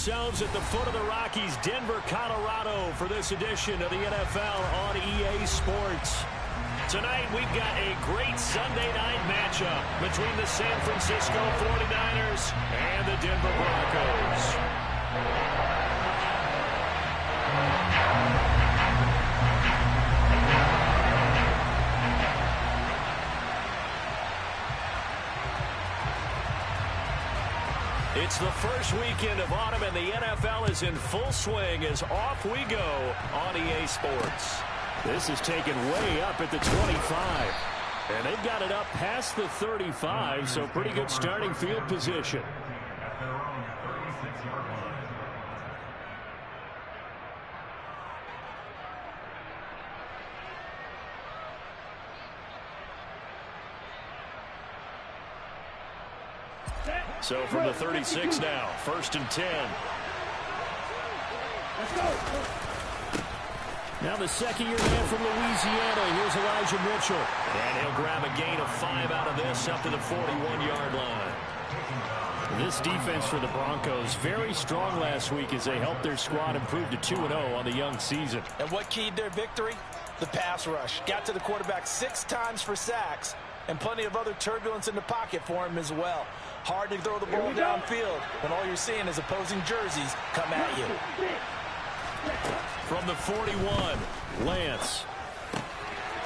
ourselves at the foot of the Rockies, Denver, Colorado, for this edition of the NFL on EA Sports. Tonight, we've got a great Sunday night matchup between the San Francisco 49ers and the Denver Broncos. It's the first weekend of autumn, and the NFL is in full swing as off we go on EA Sports. This is taken way up at the 25. And they've got it up past the 35, so pretty good starting field position. So from the 36 now, 1st and 10. Let's go. Now the second-year man from Louisiana, here's Elijah Mitchell. And he'll grab a gain of 5 out of this up to the 41-yard line. This defense for the Broncos, very strong last week as they helped their squad improve to 2-0 on the young season. And what keyed their victory? The pass rush. Got to the quarterback 6 times for sacks, and plenty of other turbulence in the pocket for him as well. Hard to throw the ball downfield when all you're seeing is opposing jerseys come at you. From the 41, Lance.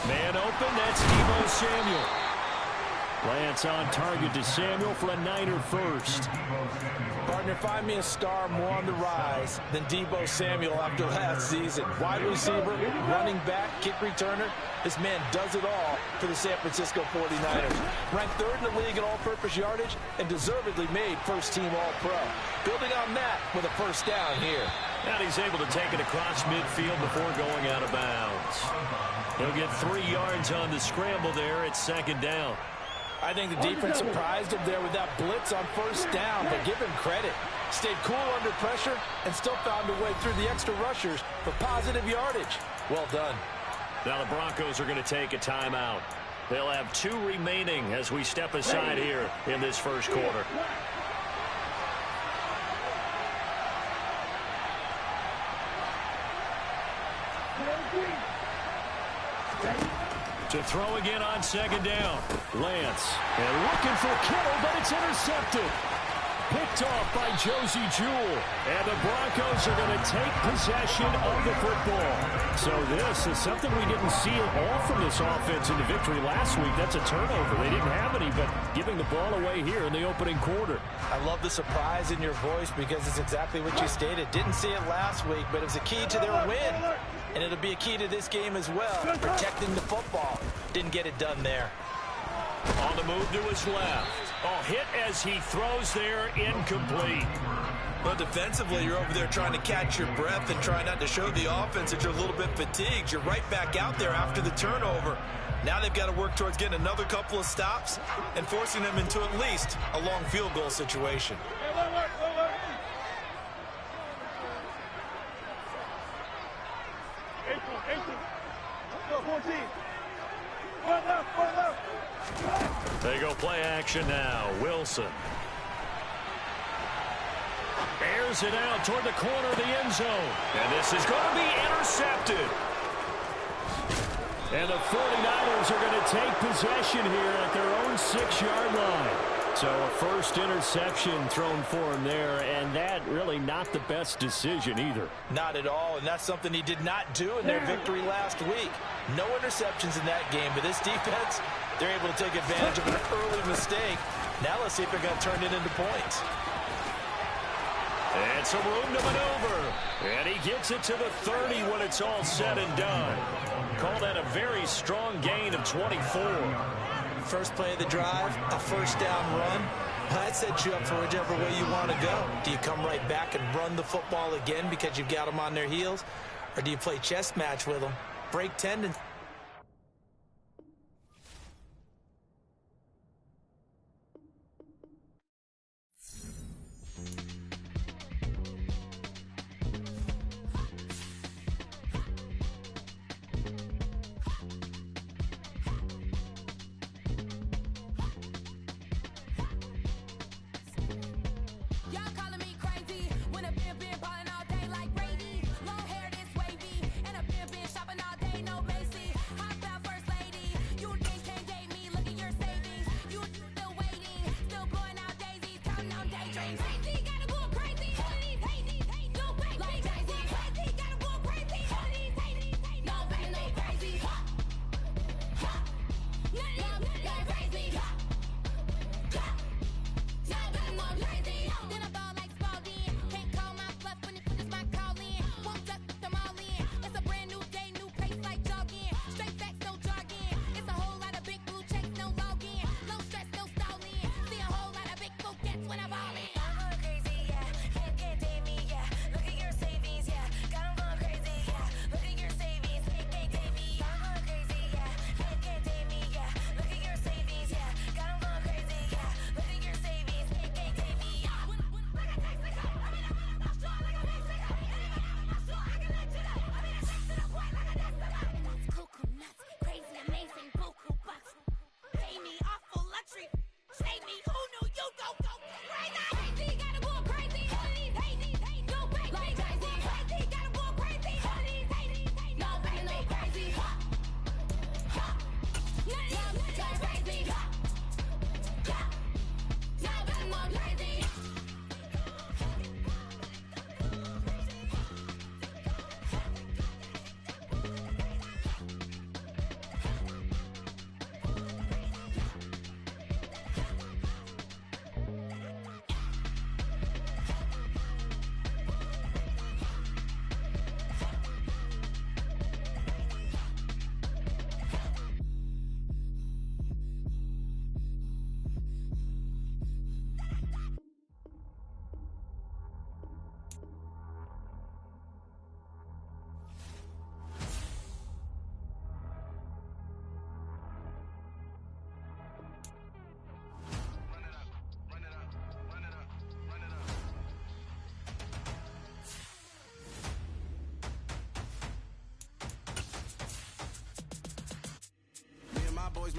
Man open, that's Deebo Samuel. Lance on target to Samuel for a Niner first. Partner, find me a star more on the rise than Deebo Samuel after last season. Wide receiver, running back, kick returner. This man does it all for the San Francisco 49ers. Ranked 3rd in the league in all-purpose yardage and deservedly made first-team All-Pro. Building on that with a first down here. And he's able to take it across midfield before going out of bounds. He'll get 3 yards on the scramble there at 2nd down. I think the defense surprised him there with that blitz on 1st down, but give him credit. Stayed cool under pressure and still found a way through the extra rushers for positive yardage. Well done. Now the Broncos are going to take a timeout. They'll have 2 remaining as we step aside here in this first quarter. To throw again on 2nd down. Lance. And looking for Kittle, but it's intercepted. Picked off by Josie Jewell. And the Broncos are going to take possession of the football. So this is something we didn't see at all from this offense in the victory last week. That's a turnover. They didn't have any, but giving the ball away here in the opening quarter. I love the surprise in your voice because it's exactly what you stated. Didn't see it last week, but it was a key to their win. And it'll be a key to this game as well, protecting the football. Didn't get it done there. On the move to his left. Oh, hit as he throws there, incomplete. But defensively, you're over there trying to catch your breath and try not to show the offense that you're a little bit fatigued. You're right back out there after the turnover. Now they've got to work towards getting another couple of stops and forcing them into at least a long field goal situation. They go play action now. Wilson. Airs it out toward the corner of the end zone. And this is going to be intercepted. And the 49ers are going to take possession here at their own 6-yard line. So a first interception thrown for him there, and that really not the best decision either. Not at all, and that's something he did not do in their victory last week. No interceptions in that game, but this defense, they're able to take advantage of an early mistake. Now let's see if they're going to turn it into points. And some room to maneuver. And he gets it to the 30 when it's all said and done. Call that a very strong gain of 24. First play of the drive, a first down run. That sets you up for whichever way you want to go. Do you come right back and run the football again because you've got them on their heels? Or do you play chess match with them? Break tendons. Y'all calling me crazy when I've been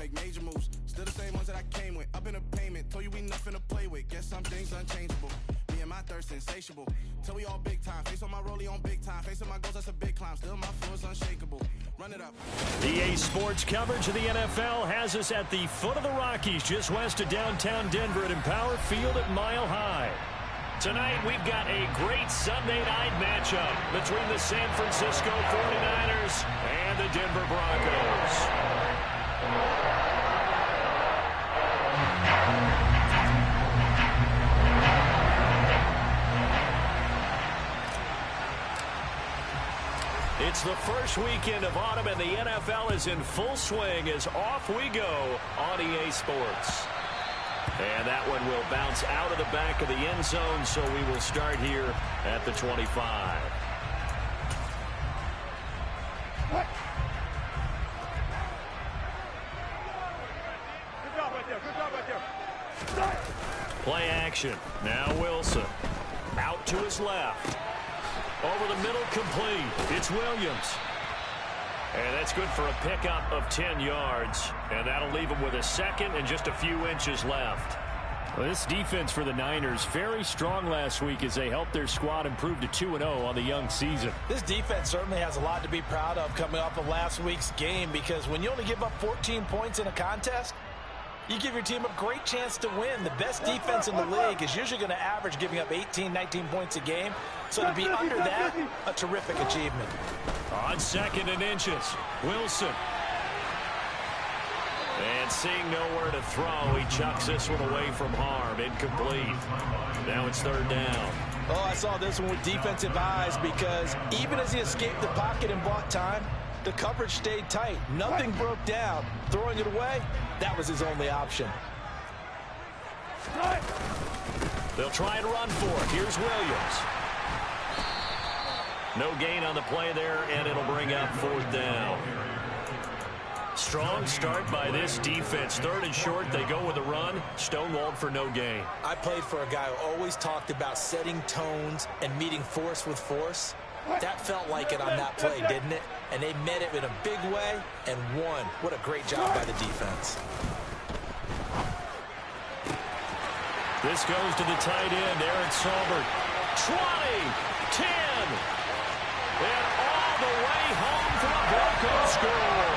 make major moves. Still the same ones that I came with. Up in a payment, told you we nothing to play with. Guess some things unchangeable. Me and my thirst insatiable. Till we all big time. Face on my rollie on big time. Facing my goals, that's a big climb. Still my floor's unshakable. Run it up. EA Sports coverage of the NFL has us at the foot of the Rockies, just west of downtown Denver at Empower Field at Mile High. Tonight, we've got a great Sunday night matchup between the San Francisco 49ers and the Denver Broncos. It's the first weekend of autumn, and the NFL is in full swing as off we go on EA Sports. And that one will bounce out of the back of the end zone, so we will start here at the 25. Play action. Now Wilson. Out to his left. Over the middle, complete. It's Williams. And that's good for a pickup of 10 yards. And that'll leave him with a second and just a few inches left. Well, this defense for the Niners, very strong last week as they helped their squad improve to 2-0 on the young season. This defense certainly has a lot to be proud of coming off of last week's game, because when you only give up 14 points in a contest, you give your team a great chance to win. The best defense in the league is usually going to average giving up 18, 19 points a game. So to be under that, a terrific achievement. On second and inches, Wilson. And seeing nowhere to throw, he chucks this one away from harm. Incomplete. Now it's third down. Oh, I saw this one with defensive eyes, because even as he escaped the pocket and bought time, the coverage stayed tight. Nothing broke down. Throwing it away, that was his only option. They'll try and run for it. Here's Williams. No gain on the play there, and it'll bring up fourth down. Strong start by this defense. Third and short, they go with a run. Stonewalled for no gain. I played for a guy who always talked about setting tones and meeting force with force. That felt like it on that play, didn't it? And they met it in a big way and won. What a great job by the defense. This goes to the tight end, Eric Saubert. 20, 10, and all the way home for the Broncos score.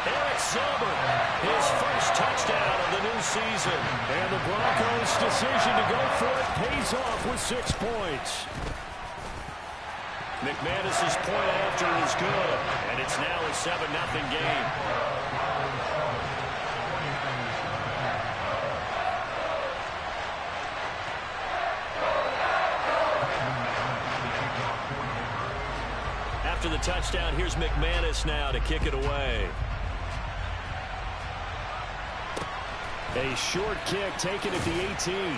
Eric Saubert, his first touchdown of the new season. And the Broncos' decision to go for it pays off with 6 points. McManus's point after is good, and it's now a 7-0 game. After the touchdown, here's McManus now to kick it away. A short kick taken at the 18.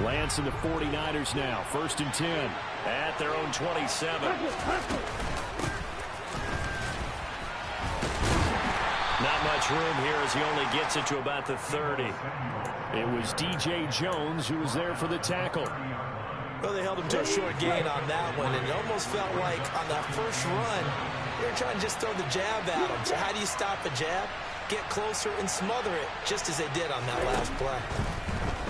Lance and the 49ers now. 1st and 10 at their own 27. Not much room here as he only gets it to about the 30. It was DJ Jones who was there for the tackle. Well, they held him to a short gain on that one, and it almost felt like on that first run, they were trying to just throw the jab at him. So how do you stop a jab? Get closer and smother it, just as they did on that last play.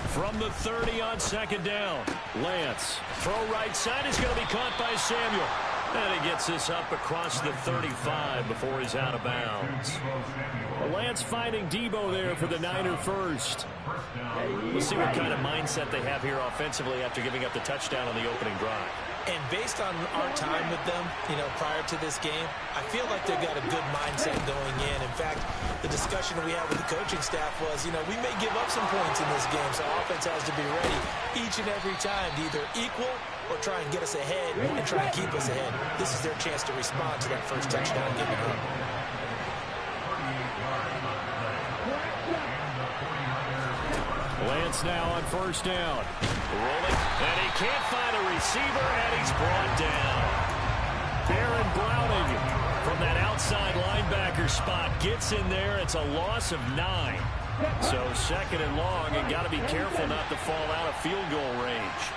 From the 30 on second down, Lance. Throw right side is going to be caught by Samuel. And he gets this up across the 35 before he's out of bounds. Lance finding Debo there for the Niner first. We'll see what kind of mindset they have here offensively after giving up the touchdown on the opening drive. And based on our time with them, prior to this game, I feel like they've got a good mindset going in. In fact, the discussion we had with the coaching staff was, we may give up some points in this game, so offense has to be ready each and every time to either equal or try and get us ahead and try and keep us ahead. This is their chance to respond to that first touchdown given up. Lance now on first down. Rolling, and he can't find a receiver, and he's brought down. Baron Browning from that outside linebacker spot gets in there. It's a loss of 9. So second and long, and got to be careful not to fall out of field goal range.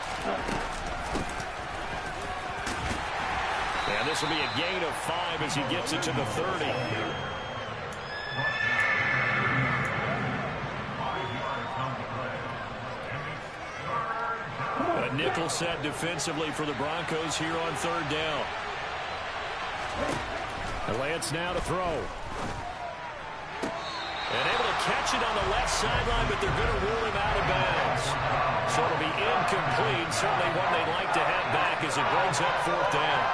And this will be a gain of 5 as he gets it to the 30. A nickel set defensively for the Broncos here on third down. Lance now to throw. And able to catch it on the left sideline, but they're going to rule him out of bounds. So it'll be incomplete. Certainly one they'd like to have back as it brings up fourth down.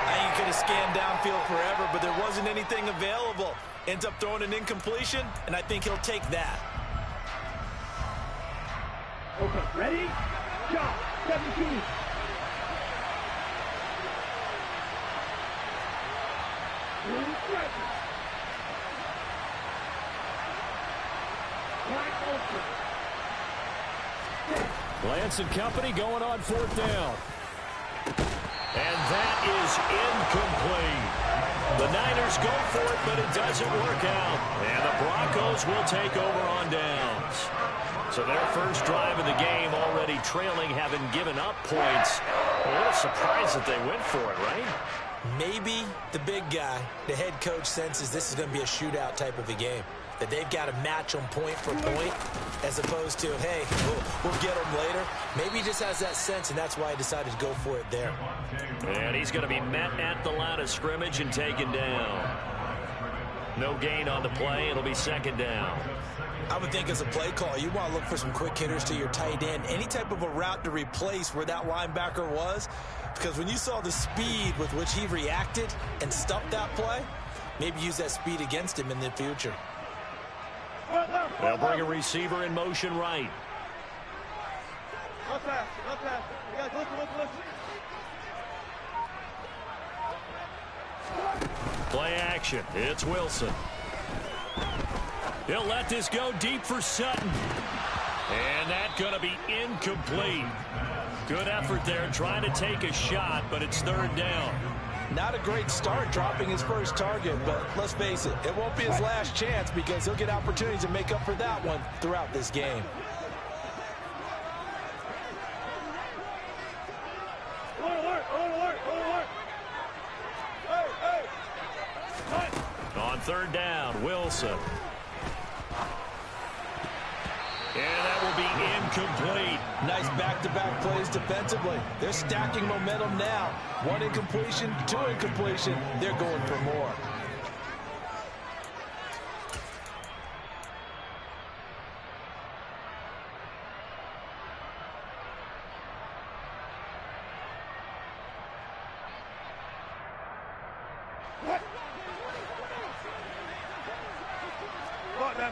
I think he could have scanned downfield forever, but there wasn't anything available. Ends up throwing an incompletion, and I think he'll take that. Okay, ready? Shot, 17. Lance and company going on fourth down. And that is incomplete. The Niners go for it, but it doesn't work out. And the Broncos will take over on downs. So their first drive of the game already trailing, having given up points. Well, what a surprise that they went for it, right? Maybe the big guy, the head coach, senses this is going to be a shootout type of a game. That they've got to match them point for point, as opposed to, hey, we'll get them later. Maybe he just has that sense, and that's why he decided to go for it there. And he's going to be met at the line of scrimmage and taken down. No gain on the play. It'll be second down. I would think as a play call, you want to look for some quick hitters to your tight end. Any type of a route to replace where that linebacker was. Because when you saw the speed with which he reacted and stuffed that play, maybe use that speed against him in the future. They'll bring a receiver in motion right. Not fast, not fast. You guys listen. Play action. It's Wilson. He'll let this go deep for Sutton. And that's going to be incomplete. Good effort there trying to take a shot, but it's third down. Not a great start dropping his first target, but let's face it, it won't be his last chance because he'll get opportunities to make up for that one throughout this game. On third down, Wilson. And that will be incomplete. Nice back-to-back plays defensively. They're stacking momentum now. 1 incompletion, 2 incompletion. They're going for more.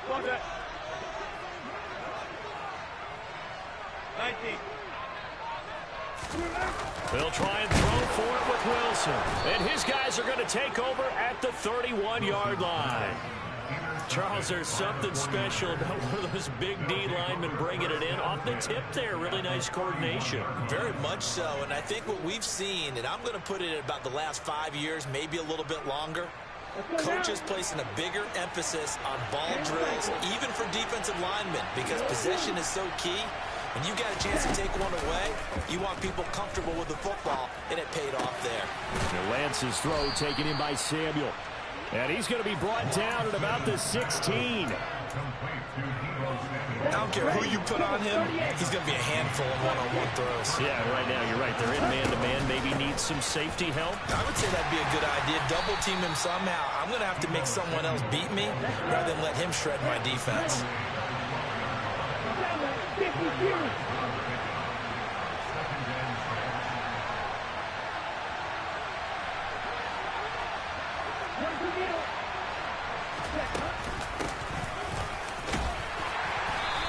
Block that. 19. They'll try and throw for it with Wilson. And his guys are going to take over at the 31-yard line. Charles, there's something special about one of those big D linemen bringing it in. Off the tip there, really nice coordination. Very much so, and I think what we've seen, and I'm going to put it at about the last 5 years, maybe a little bit longer, coaches placing a bigger emphasis on ball drills, even for defensive linemen, because possession is so key. And you got a chance to take one away, you want people comfortable with the football, and it paid off there. And Lance's throw taken in by Samuel. And he's going to be brought down at about the 16. I don't care who you put on him, he's going to be a handful of one-on-one throws. Yeah, right now you're right. They're in man-to-man, maybe needs some safety help. I would say that'd be a good idea. Double team him somehow. I'm going to have to make someone else beat me rather than let him shred my defense.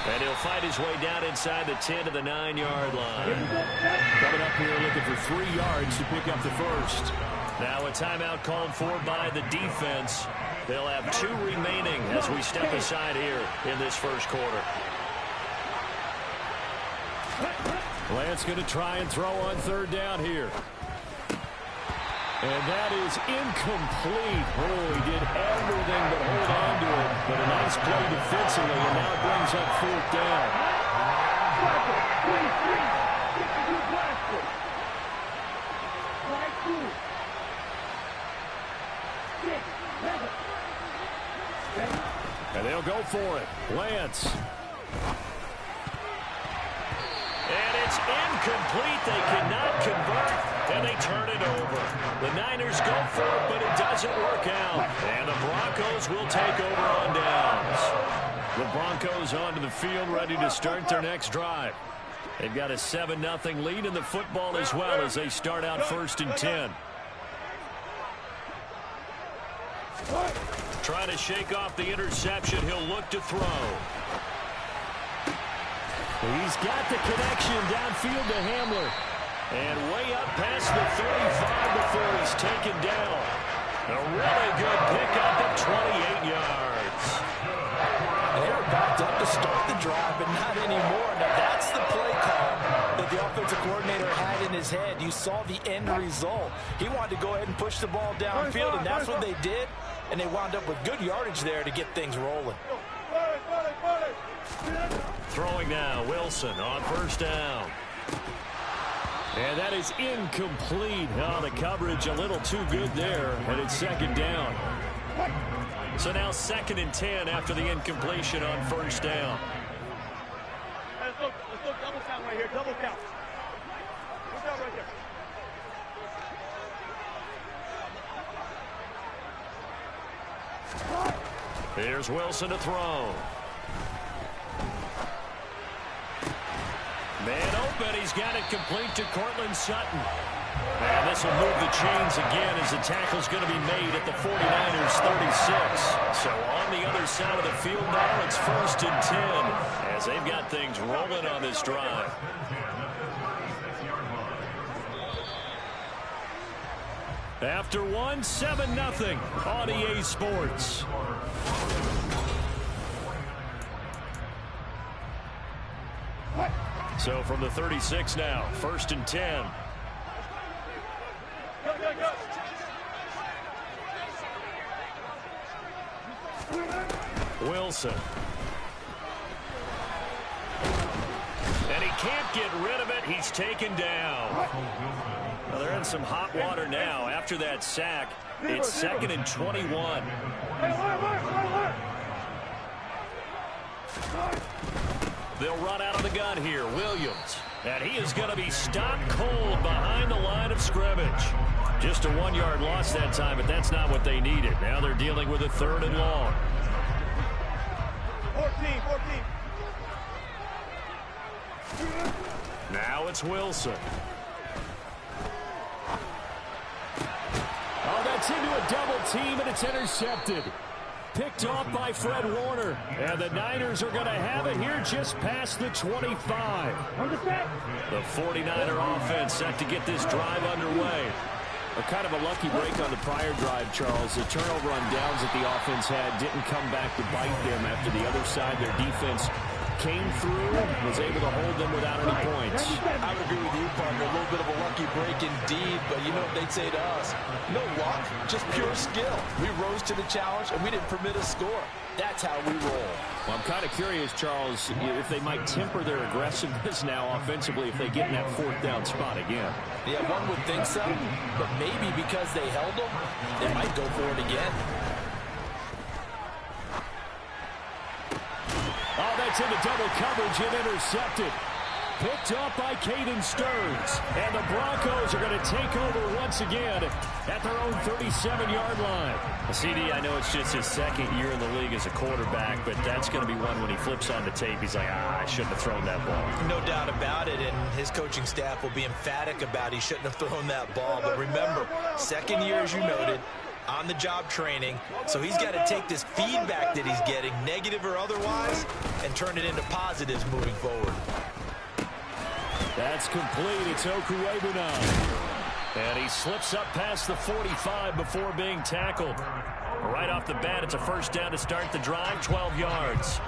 And he'll fight his way down inside the 10 to the 9-yard line. Coming up here looking for 3 yards to pick up the first. Now a timeout called for by the defense. They'll have 2 remaining as we step aside here in this first quarter. Lance going to try and throw on 3rd down here. And that is incomplete. Oh, he did everything but hold on to it. But a nice play defensively, and now it brings up 4th down. And they'll go for it. Lance. And it's incomplete. They cannot convert, and they turn it over. The Niners go for it, but it doesn't work out. And the Broncos will take over on downs. The Broncos onto the field, ready to start their next drive. They've got a 7-0 lead in the football as well as they start out 1st and 10. Trying to shake off the interception. He'll look to throw. He's got the connection downfield to Hamler. And way up past the 35 before he's taken down. A really good pickup of 28 yards. They were backed up to start the drive, but not anymore. Now that's the play call that the offensive coordinator had in his head. You saw the end result. He wanted to go ahead and push the ball downfield, and that's what they did. And they wound up with good yardage there to get things rolling. Throwing now, Wilson on 1st down. And that is incomplete. Oh, the coverage a little too good there, and it's 2nd down. So now 2nd and 10 after the incompletion on 1st down. Let's look double count right here, double count. Look out right there. Here's Wilson to throw. Man open, he's got it complete to Cortland Sutton. And this will move the chains again as the tackle's going to be made at the 49ers 36. So on the other side of the field now, it's 1st and 10 as they've got things rolling on this drive. After 7-0 on EA Sports. So from the 36 now, 1st and 10. Wilson. And he can't get rid of it. He's taken down. Well, they're in some hot water now. After that sack, it's 2nd and 21. They'll run out of the gun here. Williams. And he is going to be stopped cold behind the line of scrimmage. Just a 1-yard loss that time, but that's not what they needed. Now they're dealing with a 3rd and long. 14. Now it's Wilson. Oh, that's into a double team, and it's intercepted. Picked off by Fred Warner. And the Niners are going to have it here just past the 25. The 49er offense set to get this drive underway. A kind of a lucky break on the prior drive, Charles. The turnover on downs that the offense had didn't come back to bite them after the other side. Their defense came through, was able to hold them without any points. I would agree with you, partner. A little bit of a lucky break indeed, but you know what they'd say to us? No luck, just pure skill. We rose to the challenge, and we didn't permit a score. That's how we roll. Well, I'm kind of curious, Charles, if they might temper their aggressiveness now offensively if they get in that 4th down spot again. Yeah, one would think so, but maybe because they held them, they might go for it again. Oh, that's into double coverage and intercepted. Picked up by Caden Stearns. And the Broncos are going to take over once again at their own 37-yard line. CD, I know it's just his 2nd year in the league as a quarterback, but that's going to be one when he flips on the tape. He's like, I shouldn't have thrown that ball. No doubt about it, and his coaching staff will be emphatic about he shouldn't have thrown that ball. But remember, 2nd year, as you noted, on-the-job training, so he's got to take this feedback that he's getting, negative or otherwise, and turn it into positives moving forward. That's complete. It's Okuegbunam. And he slips up past the 45 before being tackled. Right off the bat, it's a first down to start the drive, 12 yards.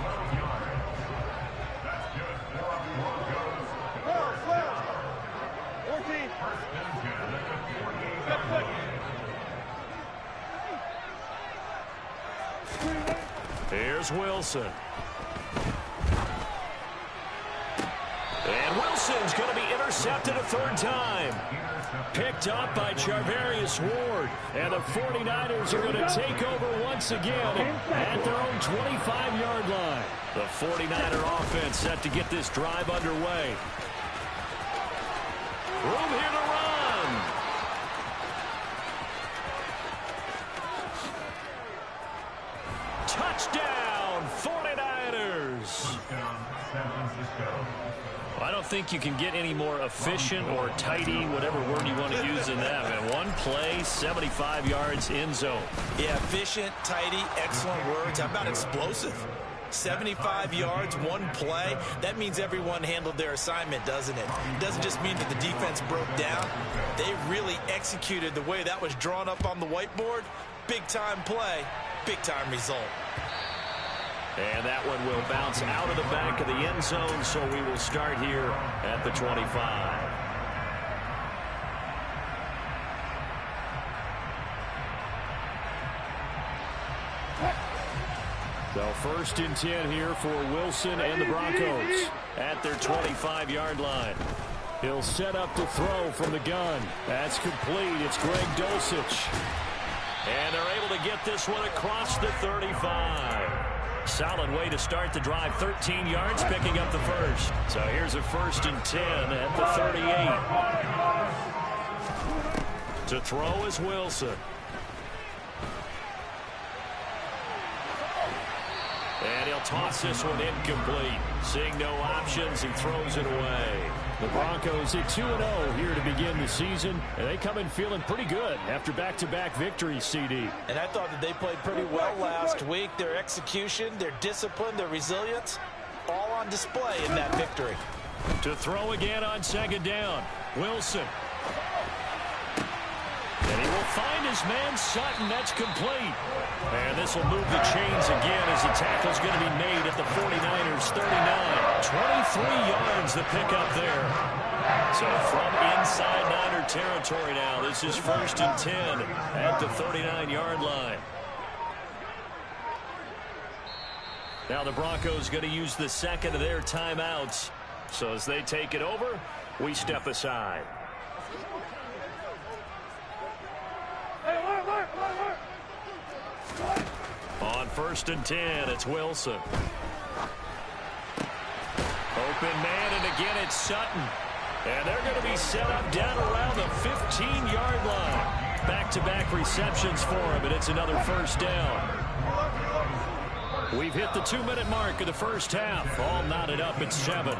Here's Wilson. And Wilson's going to be intercepted a third time. Picked up by Charvarius Ward. And the 49ers are going to take over once again at their own 25-yard line. The 49er offense set to get this drive underway. Room here to run. Touchdown, 49ers. I don't think you can get any more efficient or tidy, whatever word you want to use in that. Man, one play, 75 yards, end zone. Yeah, efficient, tidy, excellent words. How about explosive? 75 yards, one play. That means everyone handled their assignment, doesn't it? It doesn't just mean that the defense broke down. They really executed the way that was drawn up on the whiteboard. Big-time play, big-time result. And that one will bounce out of the back of the end zone, so we will start here at the 25. So 1st and 10 here for Wilson and the Broncos at their 25-yard line. He'll set up to throw from the gun. That's complete. It's Greg Dulcich. And they're able to get this one across the 35. Solid way to start the drive. 13 yards, picking up the first. So here's a 1st and 10 at the 38. To throw is Wilson. And he'll toss this one incomplete. Seeing no options, he throws it away. The Broncos at 2-0 here to begin the season, and they come in feeling pretty good after back-to-back victories, CD. And I thought that they played pretty well last week. Their execution, their discipline, their resilience, all on display in that victory. To throw again on 2nd down, Wilson. And he will find his man Sutton. That's complete. And this will move the chains again as the tackle's going to be made at the 49ers 39. 23 yards to pick up there. So from inside Niner territory now, this is 1st and 10 at the 39-yard line. Now the Broncos going to use the second of their timeouts. So as they take it over, we step aside. On 1st and 10, it's Wilson. Open man, and again it's Sutton. And they're going to be set up down around the 15-yard line. Back-to-back receptions for him, and it's another 1st down. We've hit the 2-minute mark of the first half. All knotted up at 7.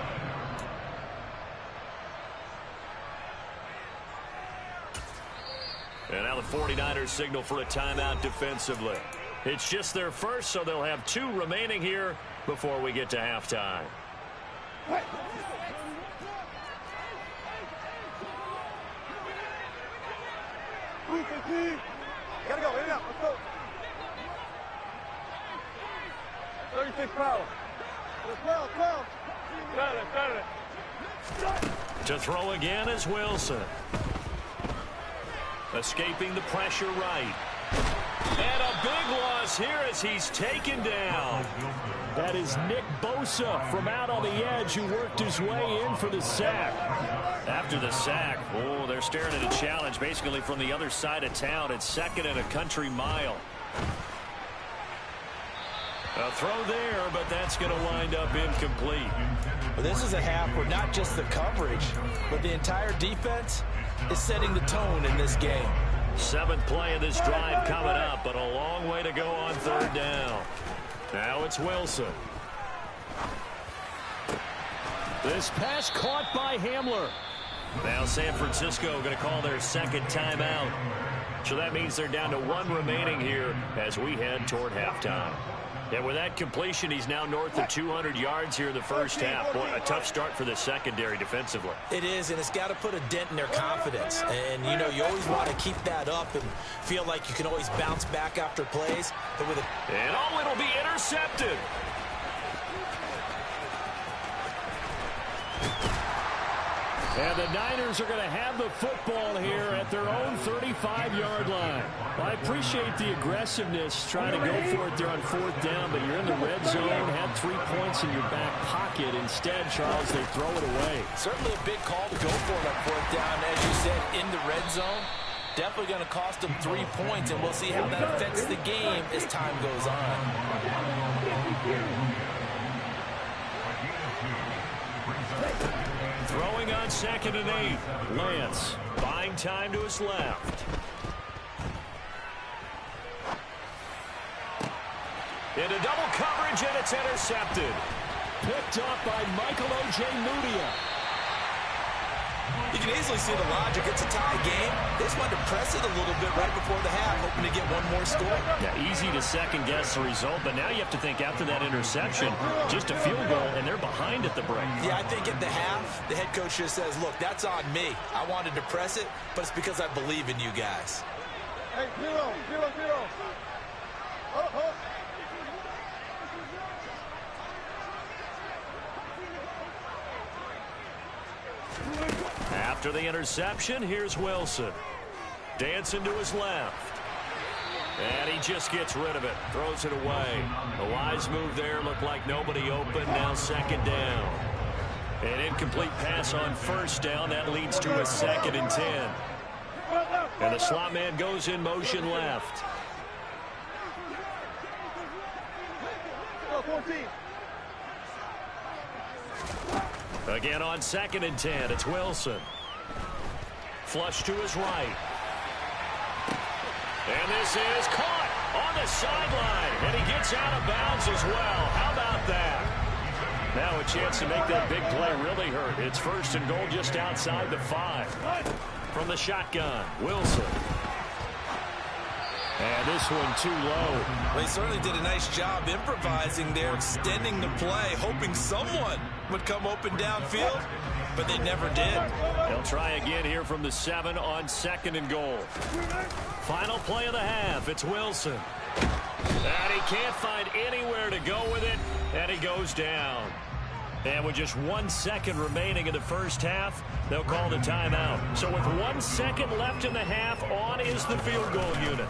And now the 49ers signal for a timeout defensively. It's just their first, so they'll have 2 remaining here before we get to halftime. Gotta go, in and out, let's go. 36 power. 12. To throw again is Wilson. Escaping the pressure right. And a big loss here as he's taken down. That is Nick Bosa from out on the edge who worked his way in for the sack. After the sack, oh, they're staring at a challenge basically from the other side of town. It's 2nd and a country mile. A throw there, but that's going to wind up incomplete. Well, this is a half where not just the coverage, but the entire defense is setting the tone in this game. 7th play of this drive coming up, but a long way to go on 3rd down. Now it's Wilson. This pass caught by Hamler. Now San Francisco going to call their 2nd timeout. So that means they're down to 1 remaining here as we head toward halftime. And with that completion, he's now north of 200 yards here in the first half. Boy, a tough start for the secondary defensively. It is, and it's got to put a dent in their confidence. And, you know, you always want to keep that up and feel like you can always bounce back after plays. But with and it'll be intercepted. And the Niners are going to have the football here at their own 35-yard line. I appreciate the aggressiveness trying to go for it there on fourth down, but you're in the red zone, had 3 points in your back pocket. Instead, Charles, they throw it away. Certainly a big call to go for it on fourth down, as you said, in the red zone. Definitely going to cost them 3 points, and we'll see how that affects the game as time goes on. Throwing on 2nd and 8. Lance buying time to his left. Into double coverage, and it's intercepted. Picked up by Michael Ojemudia. You can easily see the logic. It's a tie game. They just wanted to press it a little bit right before the half, hoping to get one more score. Yeah, easy to second-guess the result, but now you have to think after that interception, just a field goal, and they're behind at the break. Yeah, I think at the half, the head coach just says, look, that's on me. I wanted to press it, but it's because I believe in you guys. Hey, 0-0-0. Oh. After the interception, here's Wilson. Dancing to his left. And he just gets rid of it. Throws it away. A wise move there. Looked like nobody open. Now 2nd down. An incomplete pass on 1st down. That leads to a 2nd and 10. And the slot man goes in motion left. 14. Again on 2nd and 10. It's Wilson. Flush to his right. And this is caught on the sideline. And he gets out of bounds as well. How about that? Now a chance to make that big play really hurt. It's 1st and goal just outside the 5. From the shotgun, Wilson. And this one too low. They certainly did a nice job improvising there, extending the play, hoping someone would come open downfield, but they never did. They'll try again here from the 7 on 2nd and goal. Final play of the half. It's Wilson. And he can't find anywhere to go with it, and he goes down. And with just 1 second remaining in the first half, they'll call the timeout. So with 1 second left in the half, on is the field goal unit.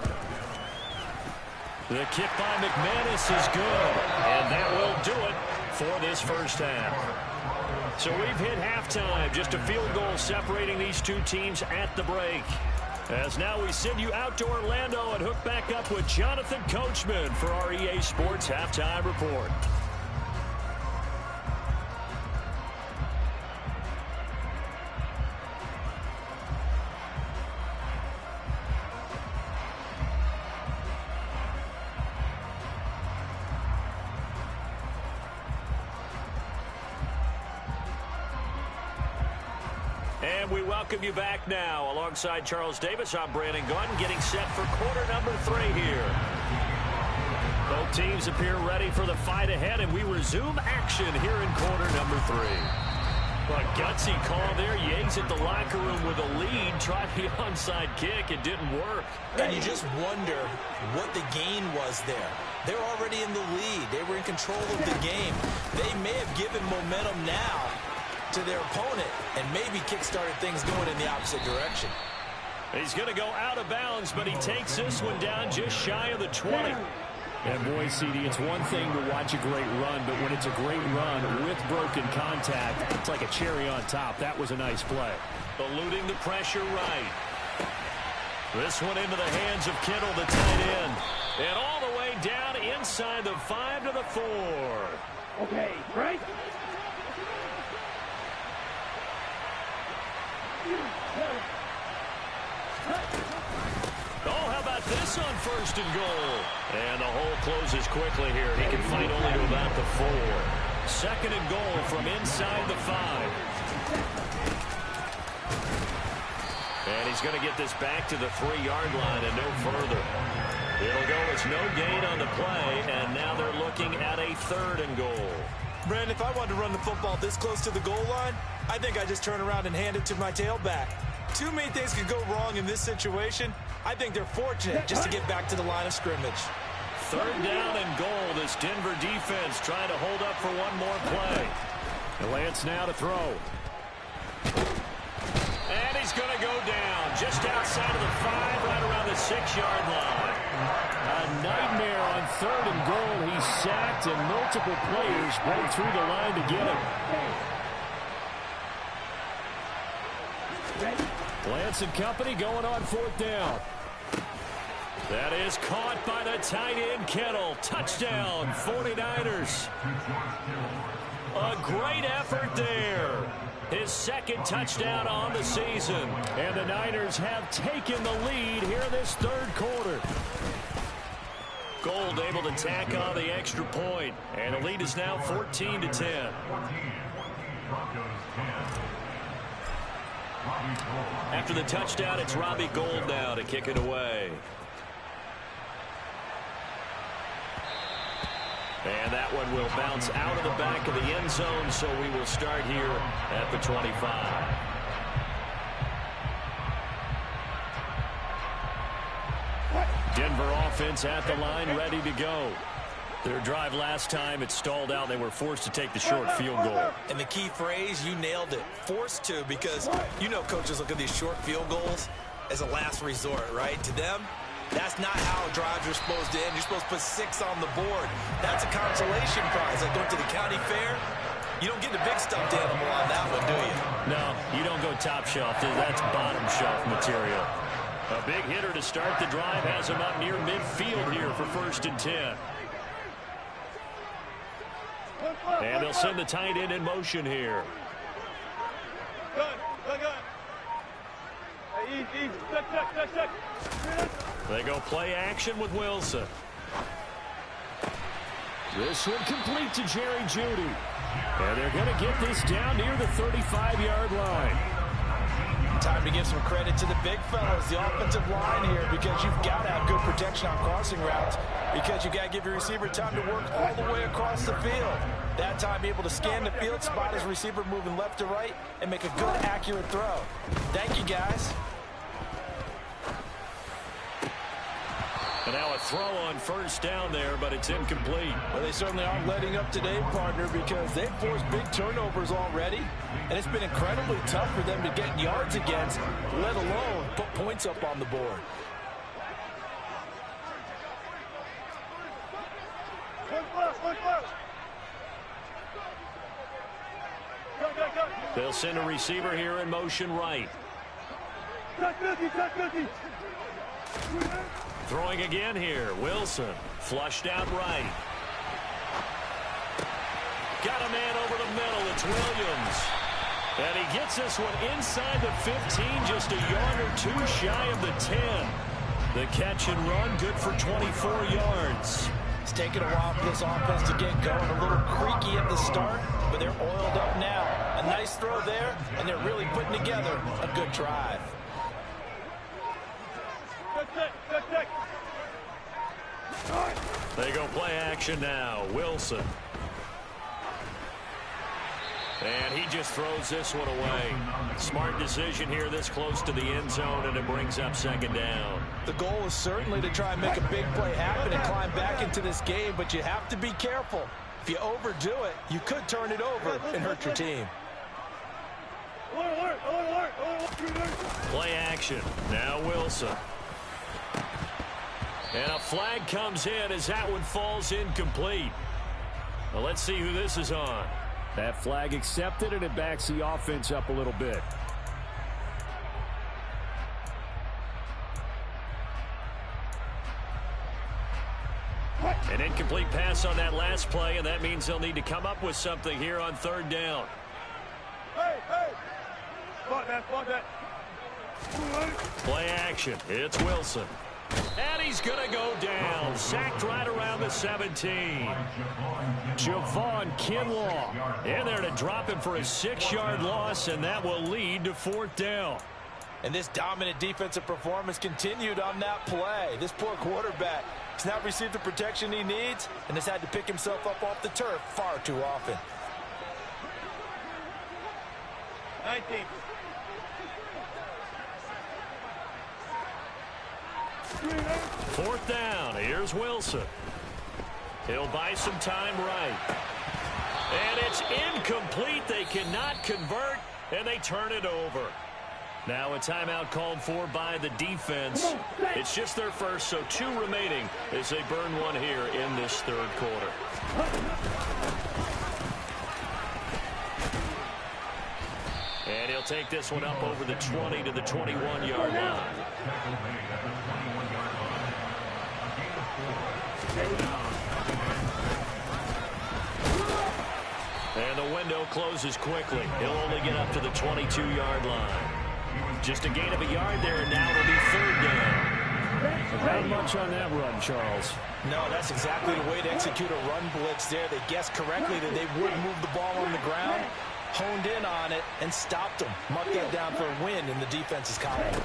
The kick by McManus is good, and that will do it for this first half. So we've hit halftime, just a field goal separating these two teams at the break. As now we send you out to Orlando and hook back up with Jonathan Coachman for our EA Sports Halftime Report. And we welcome you back now. Alongside Charles Davis, I'm Brandon Gunn, getting set for quarter number 3 here. Both teams appear ready for the fight ahead, and we resume action here in quarter number 3. But gutsy call there. Yates at the locker room with a lead. Tried the onside kick. It didn't work. And you just wonder what the gain was there. They're already in the lead. They were in control of the game. They may have given momentum now to their opponent and maybe kick-started things going in the opposite direction. He's going to go out of bounds, but he takes this one down just shy of the 20. And boy, CD, it's one thing to watch a great run, but when it's a great run with broken contact, it's like a cherry on top. That was a nice play. Eluding the pressure right. This one into the hands of Kittle, the tight end. And all the way down inside the 5 to the 4. Okay, right? Oh, how about this on 1st and goal? And the hole closes quickly here. He can fight only to about the 4. 2nd and goal from inside the 5. And he's going to get this back to the 3-yard line and no further. It'll go as no gain on the play, and now they're looking at a 3rd and goal. Brandon, if I wanted to run the football this close to the goal line, I think I just turn around and hand it to my tailback. Too many things could go wrong in this situation. I think they're fortunate just to get back to the line of scrimmage. 3rd down and goal. This Denver defense trying to hold up for one more play. Lance now to throw. And he's going to go down just outside of the 5, right around the 6-yard line. A nightmare on 3rd and goal. He's sacked, and multiple players break through the line to get him. Lance and company going on 4th down. That is caught by the tight end, Kittle. Touchdown, 49ers. A great effort there. His 2nd touchdown on the season. And the Niners have taken the lead here this 3rd quarter. Gold able to tack on the extra point. And the lead is now 14-10. After the touchdown, it's Robbie Gould now to kick it away. And that one will bounce out of the back of the end zone, so we will start here at the 25. Denver offense at the line, ready to go. Their drive last time, it stalled out. They were forced to take the short field goal. And the key phrase, you nailed it. Forced to, because you know coaches look at these short field goals as a last resort, right? To them, that's not how drives are supposed to end. You're supposed to put 6 on the board. That's a consolation prize. Like going to the county fair, you don't get the big stuffed animal on that one, do you? No, you don't go top shelf. That's bottom shelf material. A big hitter to start the drive has him up near midfield here for 1st and 10. And they'll send the tight end in motion here. They go play action with Wilson. This one complete to Jerry Jeudy. And they're going to get this down near the 35-yard line. Time to give some credit to the big fellas, the offensive line here, because you've got to have good protection on crossing routes, because you've got to give your receiver time to work all the way across the field. That time, be able to scan the field, spot his receiver moving left to right, and make a good, accurate throw. Thank you, guys. And now a throw on 1st down there, but it's incomplete. Well, they certainly aren't letting up today, partner, because they've forced big turnovers already, and it's been incredibly tough for them to get yards against, let alone put points up on the board. They'll send a receiver here in motion right. Throwing again here. Wilson flushed out right. Got a man over the middle. It's Williams. And he gets this one inside the 15, just a yard or 2 shy of the 10. The catch and run, good for 24 yards. It's taken a while for this offense to get going. A little creaky at the start, but they're oiled up now. A nice throw there, and they're really putting together a good drive. They go play action now. Wilson. And he just throws this one away. Smart decision here this close to the end zone, and it brings up 2nd down. The goal is certainly to try and make a big play happen and climb back into this game, but you have to be careful. If you overdo it, you could turn it over and hurt your team. Play action. Now Wilson. And a flag comes in as that one falls incomplete. Well, let's see who this is on. That flag accepted, and it backs the offense up a little bit. An incomplete pass on that last play, and that means they'll need to come up with something here on 3rd down. Play action. It's Wilson. And he's going to go down. Sacked right around the 17. Javon Kinlaw in there to drop him for a 6-yard loss, and that will lead to 4th down. And this dominant defensive performance continued on that play. This poor quarterback has not received the protection he needs and has had to pick himself up off the turf far too often. 19. Fourth down. Here's Wilson. He'll buy some time right. And it's incomplete. They cannot convert, and they turn it over. Now a timeout called for by the defense. It's just their first, so 2 remaining as they burn one here in this third quarter. And he'll take this one up over the 20 to the 21-yard line. And the window closes quickly. He'll only get up to the 22-yard line. Just a gain of a yard there, and now it'll be third down. Not much on that run, Charles. No, that's exactly the way to execute a run blitz there. They guessed correctly that they would move the ball on the ground, honed in on it, and stopped them. Mark that down for a win in the defense's column.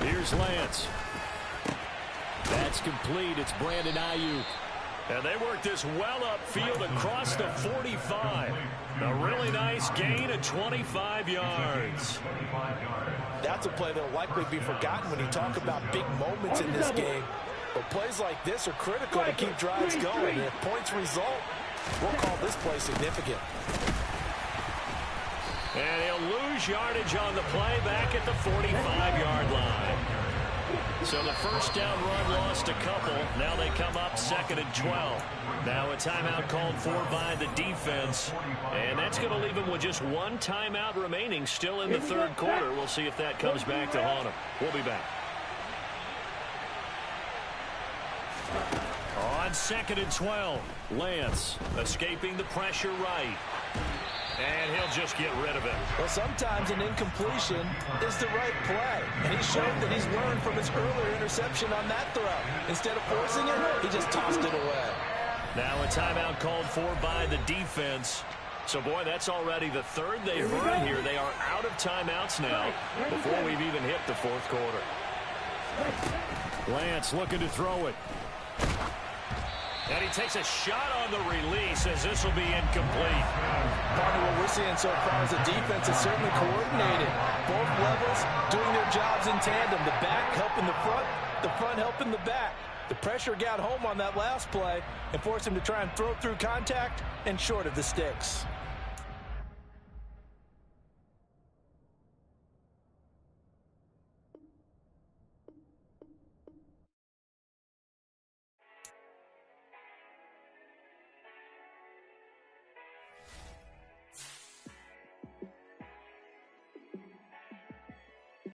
Here's Lance. That's complete. It's Brandon Ayuk. And they work this well upfield across the 45. A really nice gain of 25 yards. That's a play that will likely be forgotten when you talk about big moments in this game. But plays like this are critical to keep drives going. And if points result, we'll call this play significant. And he'll lose yardage on the play back at the 45-yard line. So the first down run lost a couple. Now they come up 2nd and 12. Now a timeout called for by the defense. And that's going to leave them with just 1 timeout remaining still in the third quarter. We'll see if that comes back to haunt them. We'll be back. On 2nd and 12, Lance escaping the pressure right. And he'll just get rid of it. Well, sometimes an incompletion is the right play. And he showed that he's learned from his earlier interception on that throw. Instead of forcing it, he just tossed it away. Now a timeout called for by the defense. So, boy, that's already the third they've run here. They are out of timeouts now before we've even hit the fourth quarter. Lance looking to throw it. And he takes a shot on the release as this will be incomplete. Partner, what we're seeing so far is the defense is certainly coordinated. Both levels doing their jobs in tandem. The back helping the front helping the back. The pressure got home on that last play and forced him to try and throw through contact and short of the sticks.